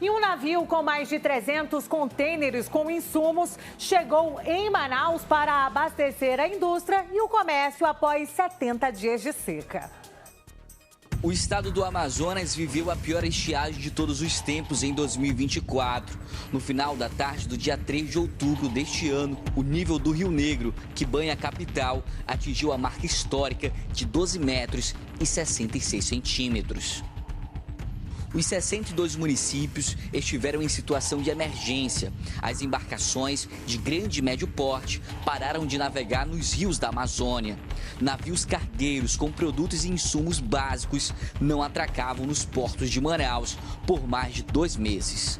E um navio com mais de 300 contêineres com insumos chegou em Manaus para abastecer a indústria e o comércio após 70 dias de seca. O estado do Amazonas viveu a pior estiagem de todos os tempos em 2024. No final da tarde do dia 3 de outubro deste ano, o nível do Rio Negro, que banha a capital, atingiu a marca histórica de 12 metros e 66 centímetros. Os 62 municípios estiveram em situação de emergência. As embarcações de grande e médio porte pararam de navegar nos rios da Amazônia. Navios cargueiros com produtos e insumos básicos não atracavam nos portos de Manaus por mais de 2 meses.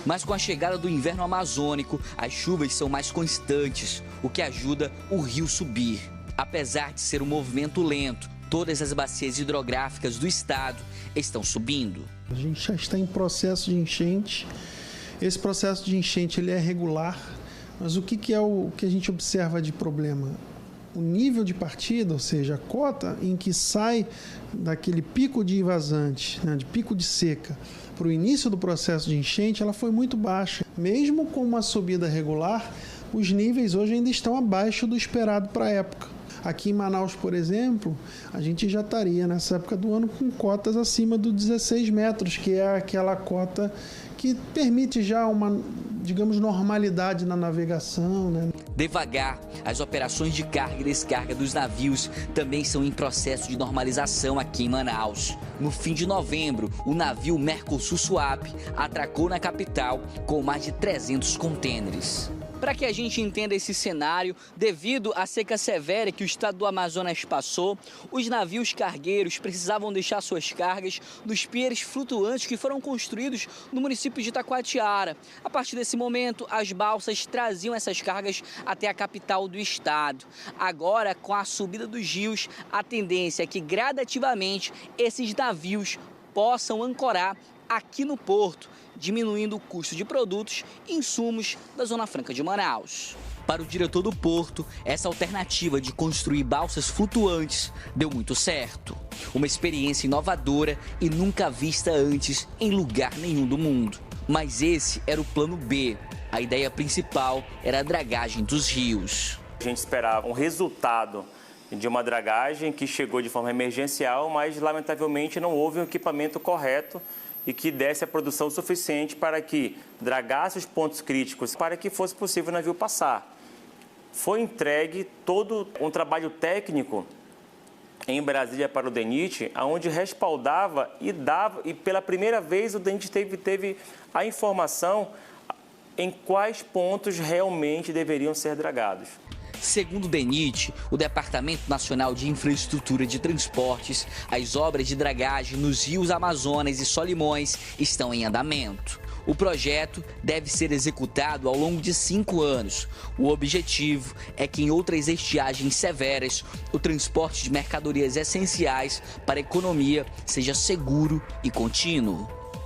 Mas com a chegada do inverno amazônico, as chuvas são mais constantes, o que ajuda o rio subir. Apesar de ser um movimento lento, todas as bacias hidrográficas do estado estão subindo. A gente já está em processo de enchente. Esse processo de enchente ele é regular, mas o que é o que a gente observa de problema? O nível de partida, ou seja, a cota em que sai daquele pico de vazante, de pico de seca, para o início do processo de enchente, ela foi muito baixa. Mesmo com uma subida regular, os níveis hoje ainda estão abaixo do esperado para a época. Aqui em Manaus, por exemplo, a gente já estaria nessa época do ano com cotas acima dos 16 metros, que é aquela cota que permite já uma, digamos, normalidade na navegação, né? Devagar, as operações de carga e descarga dos navios também são em processo de normalização aqui em Manaus. No fim de novembro, o navio Mercosul Suape atracou na capital com mais de 300 contêineres. Para que a gente entenda esse cenário, devido à seca severa que o estado do Amazonas passou, os navios cargueiros precisavam deixar suas cargas nos piers flutuantes que foram construídos no município de Itacoatiara. A partir desse momento, as balsas traziam essas cargas até a capital do estado. Agora, com a subida dos rios, a tendência é que gradativamente esses navios possam ancorar aqui no porto, diminuindo o custo de produtos e insumos da Zona Franca de Manaus. Para o diretor do porto, essa alternativa de construir balsas flutuantes deu muito certo. Uma experiência inovadora e nunca vista antes em lugar nenhum do mundo. Mas esse era o plano B. A ideia principal era a dragagem dos rios. A gente esperava um resultado de uma dragagem que chegou de forma emergencial, mas lamentavelmente não houve um equipamento correto e que desse a produção suficiente para que dragasse os pontos críticos para que fosse possível o navio passar. Foi entregue todo um trabalho técnico em Brasília para o DENIT, onde respaldava e pela primeira vez o DENIT teve a informação em quais pontos realmente deveriam ser dragados. Segundo o DENIT, o Departamento Nacional de Infraestrutura de Transportes, as obras de dragagem nos rios Amazonas e Solimões estão em andamento. O projeto deve ser executado ao longo de 5 anos. O objetivo é que em outras estiagens severas, o transporte de mercadorias essenciais para a economia seja seguro e contínuo.